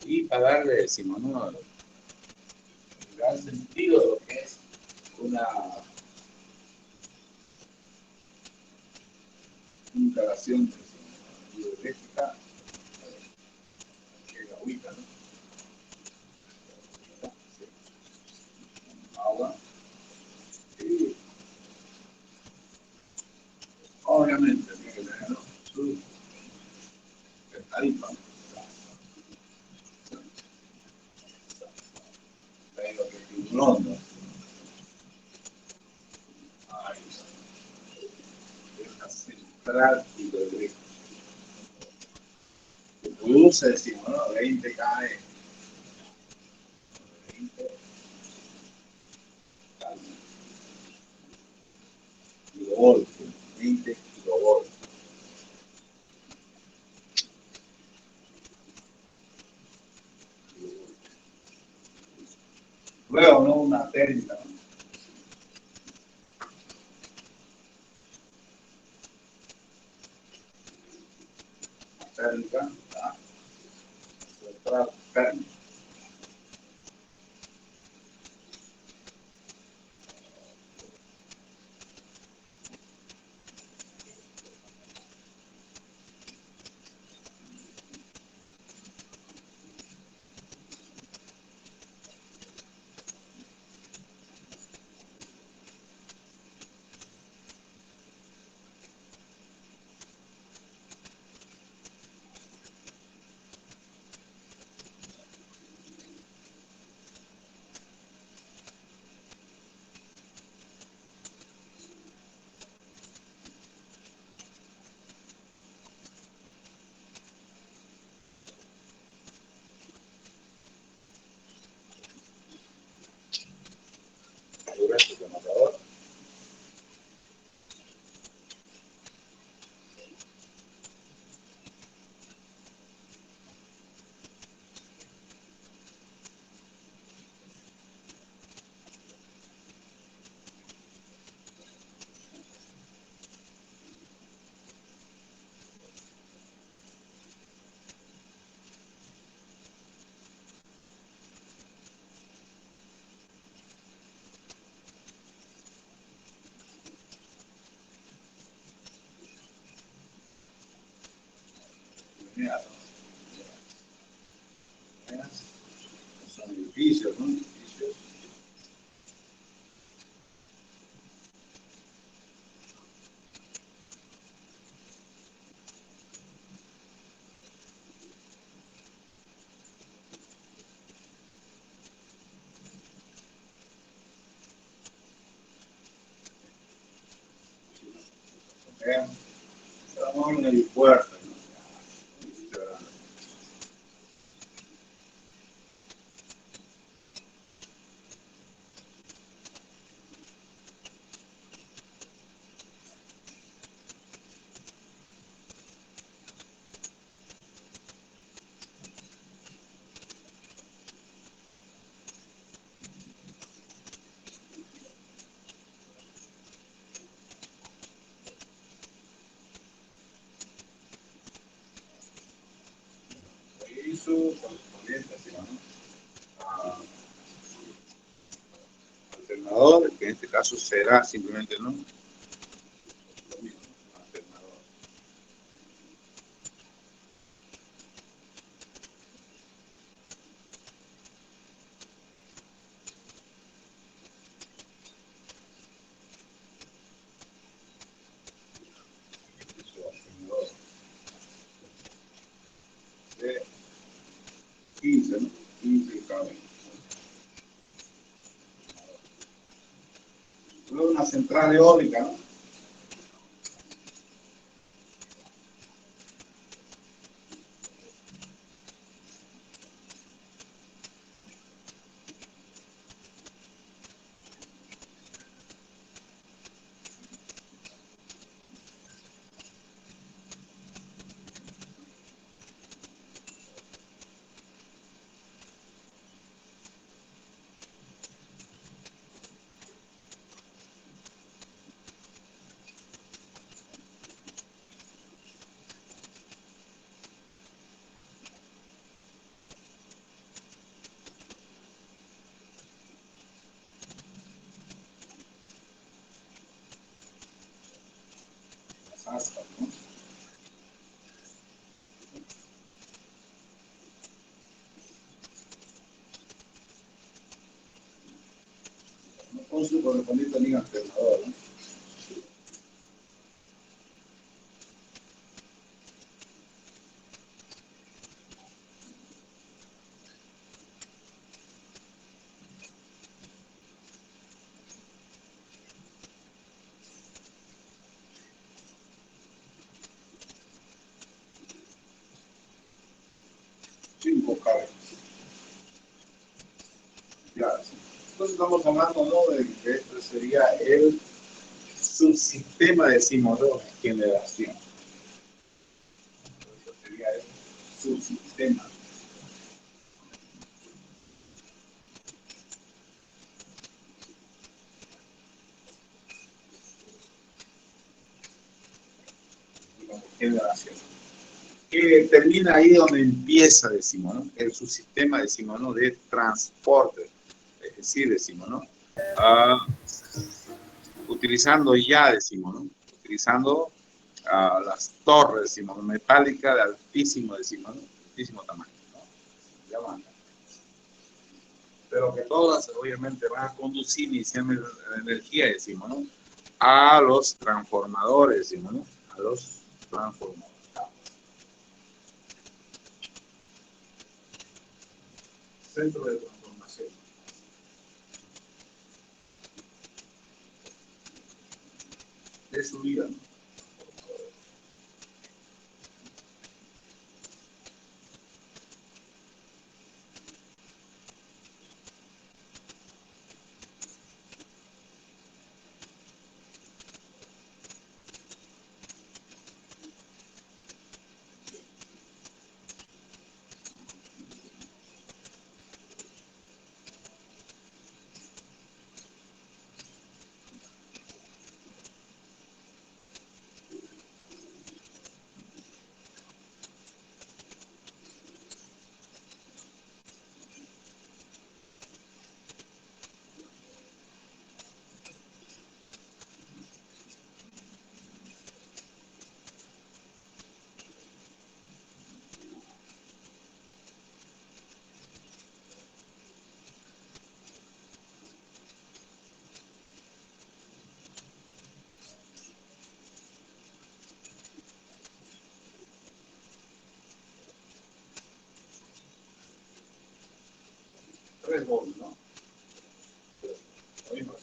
Y para darle, decimos, ¿no? El gran sentido de lo que es una instalación de hidroeléctrica, que es agüita, ¿no? Agua. Y obviamente tiene que tener, ¿no? Su tarifa. Pero que tiburón, ¿no? Ahí está. Es central hidroeléctrica. Que produce, decimos, ¿no? 20 km. 20 kilovoltios. 20 kilovoltios. Luego, ¿no? Una térmica, ¿no? Térmica, ¿tá? Central térmica. Hidroeléctrico matador. Mira, son edificios, ¿no? Edificios. Estamos en el aeropuerto, ¿no? alternador, que en este caso será simplemente, ¿no? Lo mismo, alternador. Alternador de 15, ¿no? 15 cada uno. Luego una central eólica, ¿no? Las aspas, ¿no? Con su correspondiente línea alternador, ¿no? Cinco cables. Ya, sí. Entonces estamos hablando, ¿no? De que este sería el subsistema de generación. Eso sería el subsistema. Generación. Que termina ahí donde empieza, decimos, ¿no? El subsistema, decimos, ¿no? De transporte. Es decir, decimos, ¿no? Utilizando ya, decimos, ¿no? Utilizando las torres, decimos, metálicas de altísimo, decimos, ¿no? Altísimo tamaño, ¿no? Llaman. Pero que todas, obviamente, van a conducir inicialmente la energía, decimos, ¿no? A los transformadores, decimos, ¿no? A los transformadores. Centro de transformación. De su vida, ¿no? Tres volts, ¿no? Lo mismo.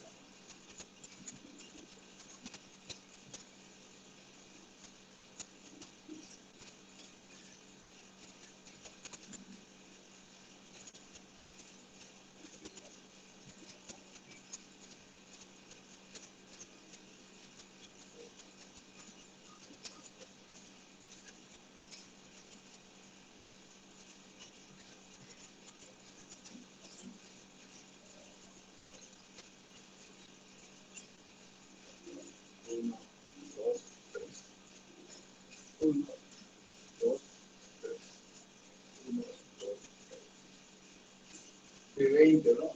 Uno, dos, tres. Uno, dos, tres. Uno, dos, tres. De 20, ¿no?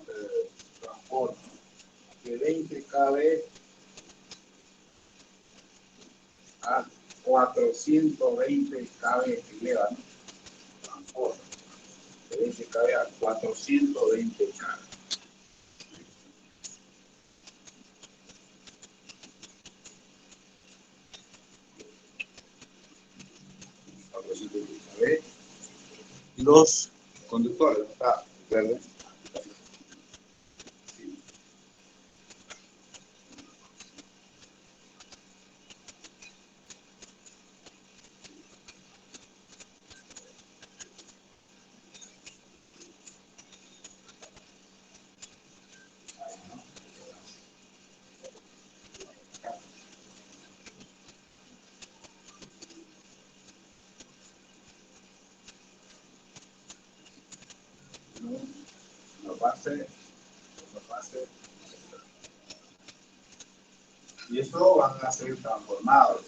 Transporte, ¿no? de 20 kb a 420 kb que lleva, ¿no? Transporte de 20 kb a 420 kb. Y los conductores, está verde. Los bases, y eso van a ser transformados.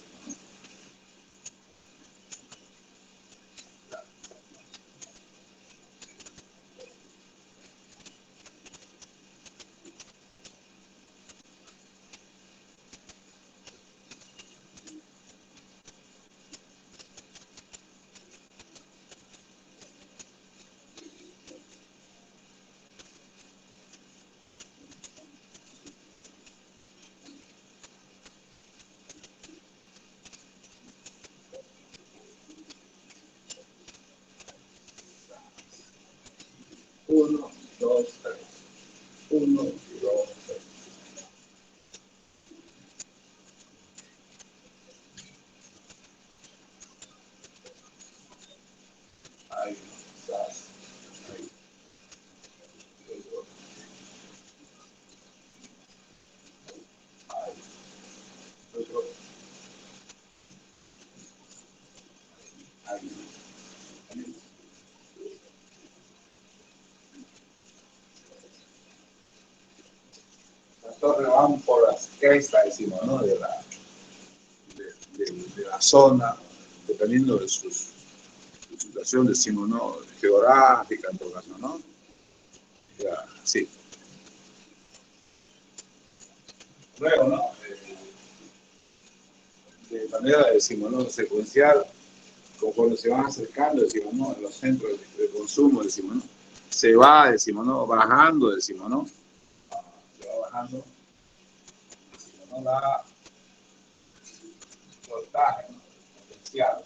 Uno, dos, tres. Uno, dos, tres. Ahí estás. Ahí. Ahí. Otro. Ahí. Las torres van por las crestas, decimos, ¿no? De la zona, dependiendo de su situación, decimos, ¿no? Geográfica, en todo caso, ¿no? Ya, sí. Luego, ¿no? De manera, decimos, ¿no? Secuencial, conforme se van acercando, decimos, ¿no? En los centros de consumo, decimos, ¿no? Se va, decimos, ¿no? Bajando, decimos, ¿no? Se va bajando, decimos, ¿no? La voltaje, ¿no? Potencial.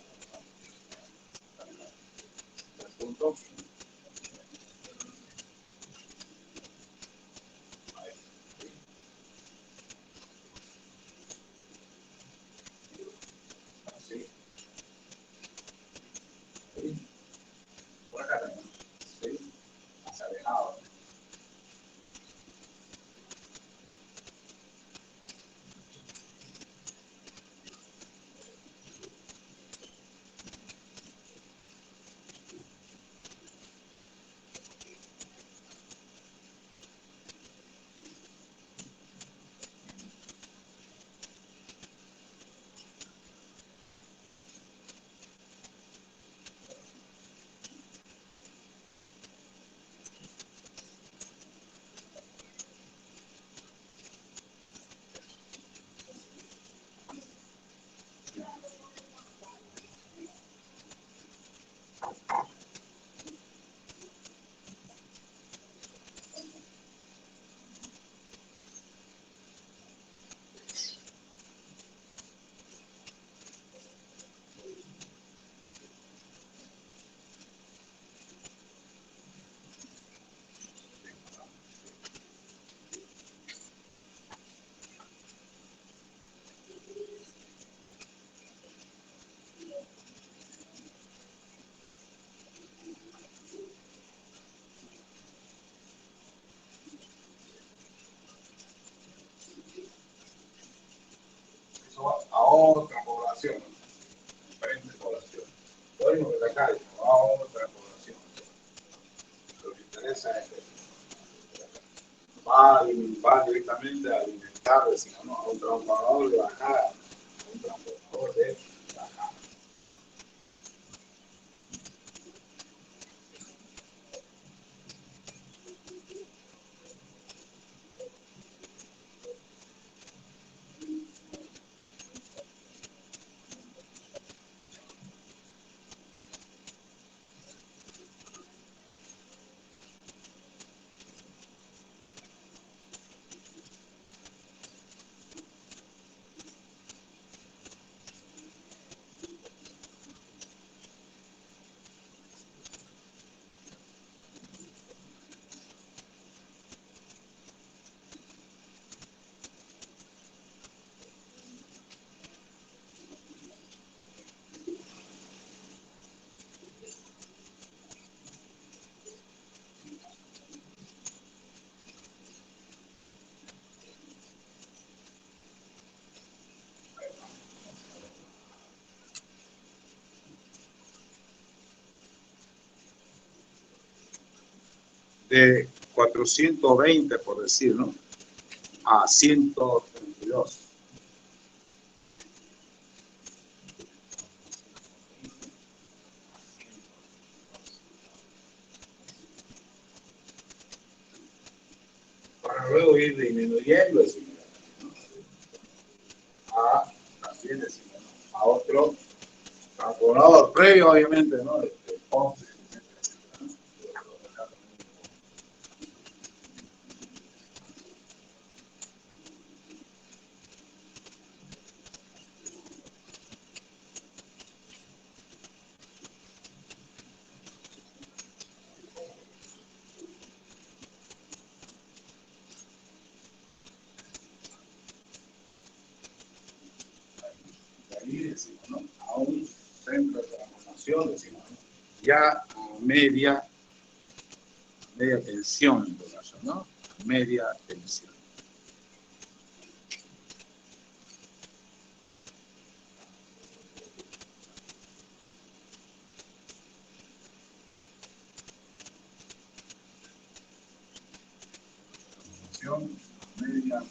El punto. Así. Sí. Por acá también. Sí. Más alejado. Eso va a otra población, diferente población. Lo mismo que la calle, va a otra población. Lo que interesa es que va directamente a alimentar, decimos, ¿no? A un transformador de bajada, a un transformador de bajada. de 420, por decir, ¿no? A 132. Para luego ir disminuyendo, decimos, ¿no? También decimos, ¿no? A otro transformador previo, obviamente, ¿no? Ponce, ahí decimos, ¿no? A un centro de transformación, decimos, ¿no? Ya a media tensión, en todo caso, ¿no? Media tensión. Media.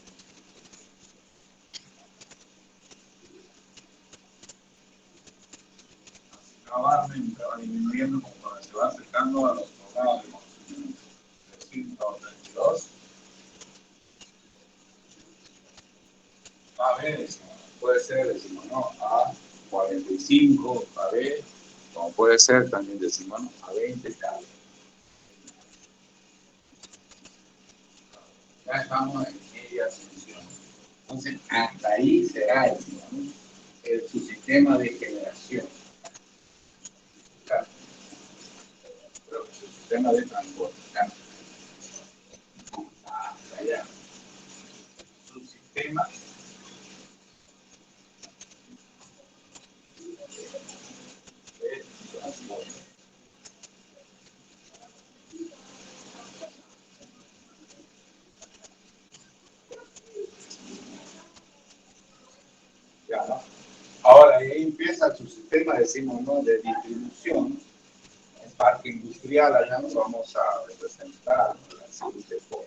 Va disminuyendo conforme se va acercando a los programas de 132. A ver, puede ser, decimos, ¿no? A 45, a ver, como puede ser, también decimos, ¿no? A 20, tal. Ya estamos en media tensión. Entonces, hasta ahí será, decimos, ¿no? Su sistema de generación. Claro. Pero su sistema de transporte. Claro. Hasta allá. Su sistema de transporte. Ya, ¿no? Ahora, ahí empieza su sistema, decimos, ¿no? De distribución. En parque industrial, allá nos vamos a representar la siguiente forma.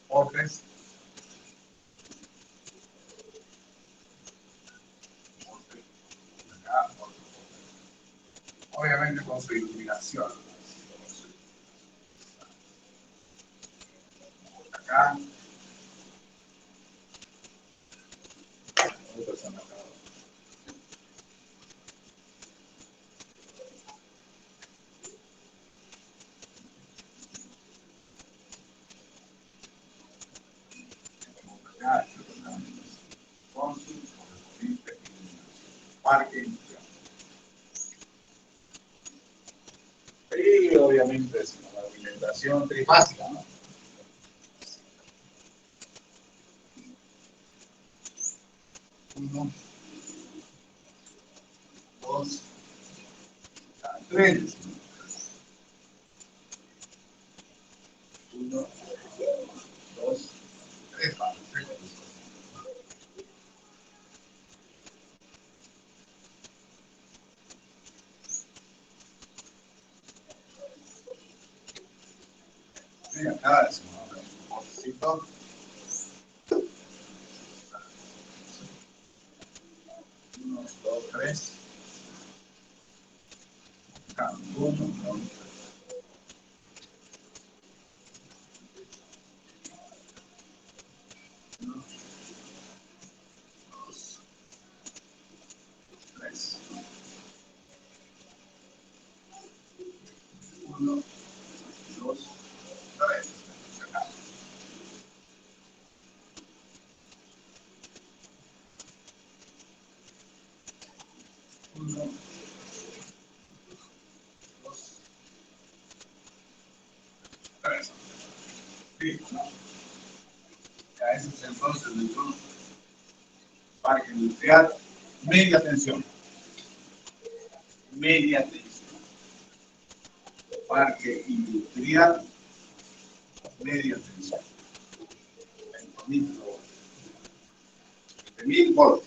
Portes. Acá, obviamente con su iluminación. Acá. Otra persona acá. Acá, con su parque industrial. Y obviamente es una alimentación trifásica, ¿no? Uno, dos, tres. Uno, dos, tres. Y acá es un porcito. Uno, dos, tres. Acá, uno, dos, tres. Uno, dos, tres. Acá. Uno, dos, tres. Sí, ¿no? Ya ese es entonces el parque industrial. Media tensión. Media tensión. Parque industrial. Media tensión. 20.000 volts.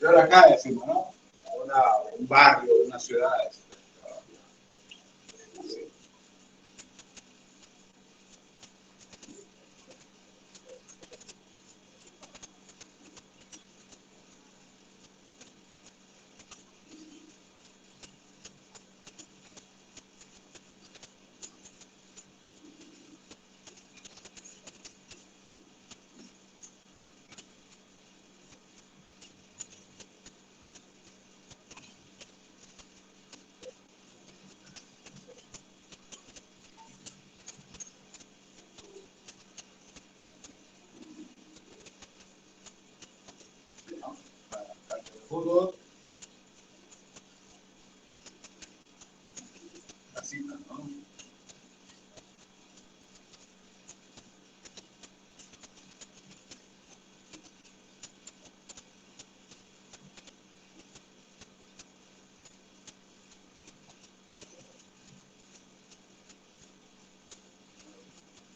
Y ahora acá decimos, ¿no? Un barrio, una ciudad. Fútbol, casitas, ¿no?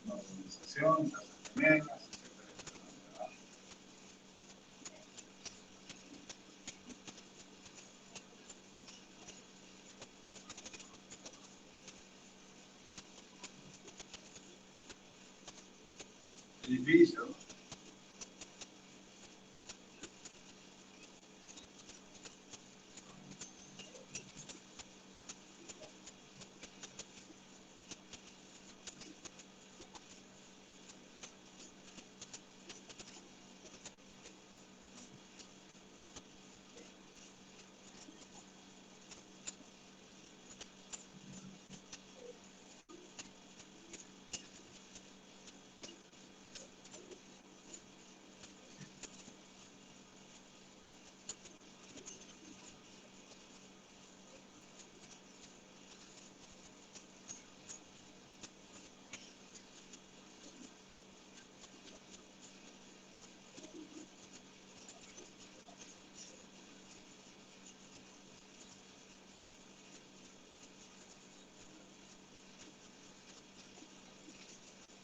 Una organización, casas gemelas, etcétera. Edificio.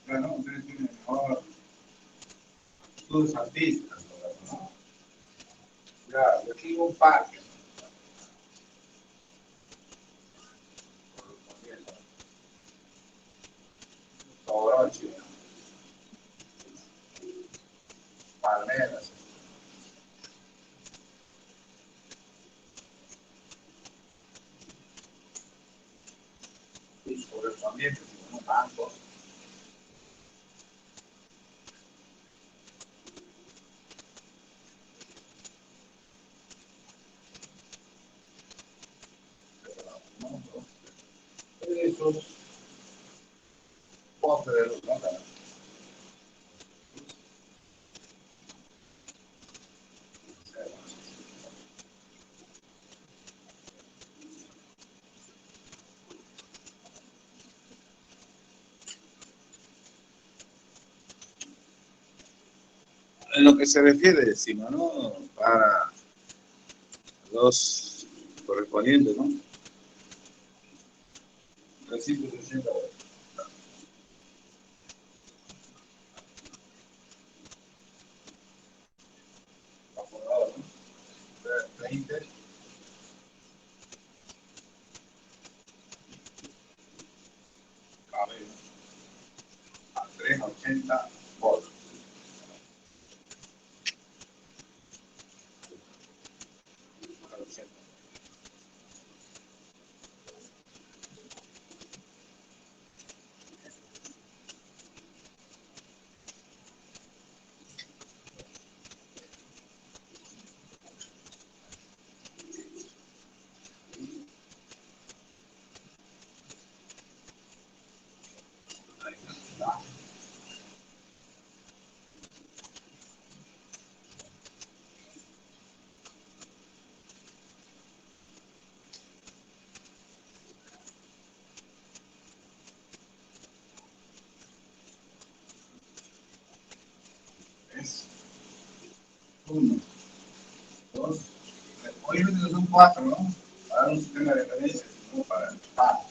Bueno, ustedes tienen mejor sus artistas, ¿no? Ya, yo tengo un parque. noche, palmeras. Sus correspondientes, como bancos. Esos postes de los montañas. En lo que se refiere, decimos, ¿no? Para los correspondientes, ¿no? 360 dólares. Acordado, ¿no? 20. A ver, a 380 bolos. Es 1, 2, obviamente son 4, ¿no? Para dar un sistema de referencia, ¿no? Para el pago.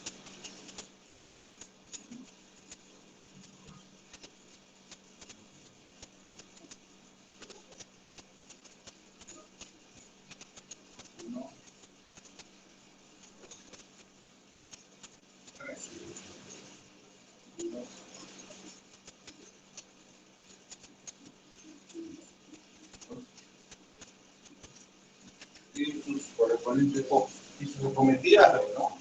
Y sus correspondientes y sus acometidas, ¿no?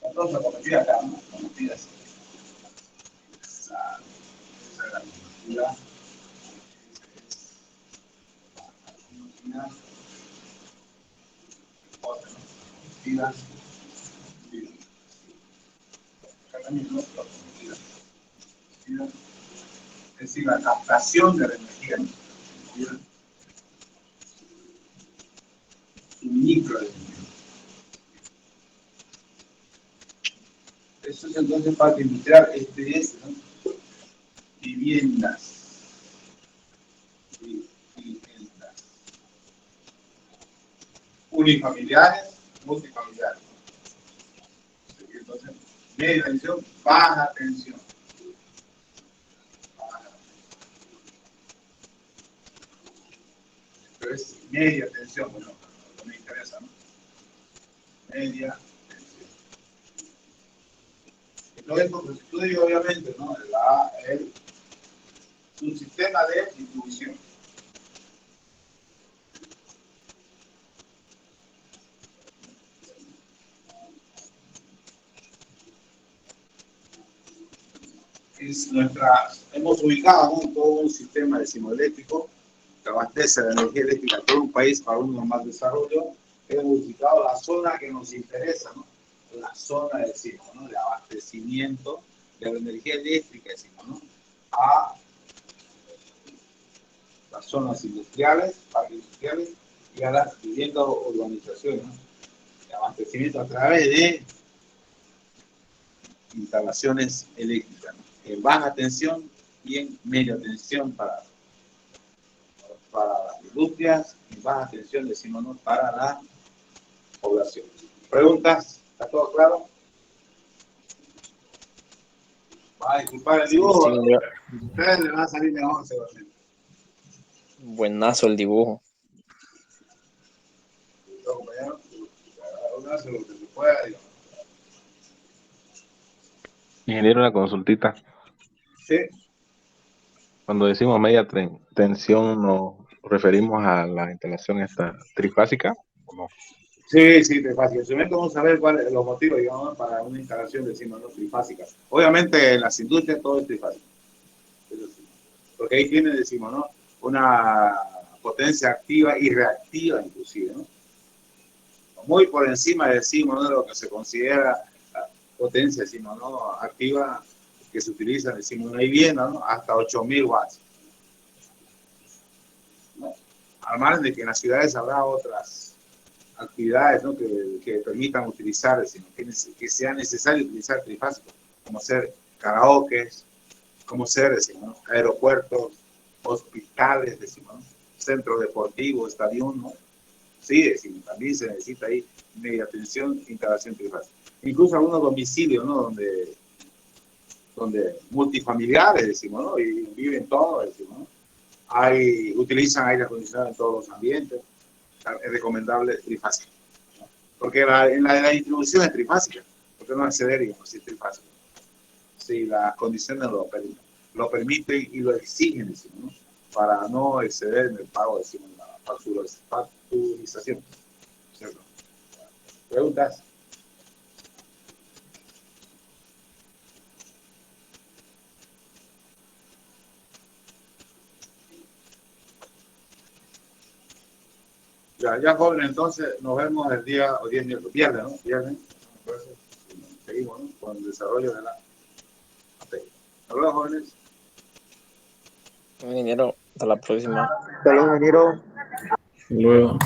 Entonces, acometidas acá, ¿no? Acometidas. Esa es la acometida. Otra, ¿no? Acometida. Acá también, ¿no? Acometida. Es decir, la captación de la energía, ¿no? Micro. Eso es entonces para industrial, es, ¿no? Viviendas. Viviendas. Unifamiliares, multifamiliares. Entonces, media tensión, baja tensión. Pero es media tensión, bueno, no me interesa, ¿no? Media tensión. Entonces, porque se estudia obviamente, ¿no? Un sistema de distribución. Hemos ubicado, ¿no? Todo un sistema decimoeléctrico que abastece la energía eléctrica a todo un país para un normal desarrollo. Hemos ubicado la zona que nos interesa, ¿no? La zona, decimos, ¿no? De abastecimiento de la energía eléctrica, decimos, ¿no? A las zonas industriales, parques industriales y a las viviendas o urbanizaciones, ¿no? De abastecimiento a través de instalaciones eléctricas, ¿no? En baja tensión y en media tensión para las industrias, en baja tensión, decimos, ¿no? Para la población. ¿Preguntas? ¿Está todo claro? Va a disculpar el dibujo. Sí, ingeniero. Ustedes le van a salir mejor, seguramente. Buenazo el dibujo. Compañero, uno hace lo que se pueda, digamos. Ingeniero, una consultita. Sí, Cuando decimos media tensión, ¿nos referimos a la instalación esta trifásica o no? sí, trifásica. Simplemente vamos a ver cuáles los motivos, digamos, para una instalación de cima, ¿no? Trifásica. Obviamente en las industrias todo es trifásico. Eso sí. Porque ahí tiene, decimos, ¿no? Una potencia activa y reactiva, inclusive, ¿no? Muy por encima, decimos, ¿no? De lo que se considera potencia, decimos, ¿no? Activa, que se utiliza, decimos, en una vivienda, ¿no? Hasta 8.000 watts. ¿No? Al margen de que en las ciudades habrá otras actividades, ¿no? que permitan utilizar, decimos, que sea necesario utilizar trifásicos, como ser karaoke, como ser, decimos, ¿no? Aeropuertos, hospitales, decimos, ¿no? Centros deportivos, estadios, ¿no? Sí, decimos, también se necesita ahí media tensión, instalación trifásica. Incluso algunos domicilios, ¿no? Donde multifamiliares, decimos, ¿no? Y viven todos, decimos, ¿no? Utilizan aire acondicionado en todos los ambientes. Es recomendable trifásica, ¿no? Porque en la distribución es trifásica, porque no acceder, digamos, si es trifásica. Si las condiciones lo permiten y lo exigen, decimos, ¿no? Para no exceder en el pago, decimos, la facturización, ¿cierto? ¿Preguntas? Ya jóvenes, entonces nos vemos el día, o viernes, ¿no? Viernes. Entonces, seguimos, ¿no? Con el desarrollo de la... Okay. Hasta luego, jóvenes. Ingeniero, hasta la próxima. Hasta luego, ingeniero. Luego.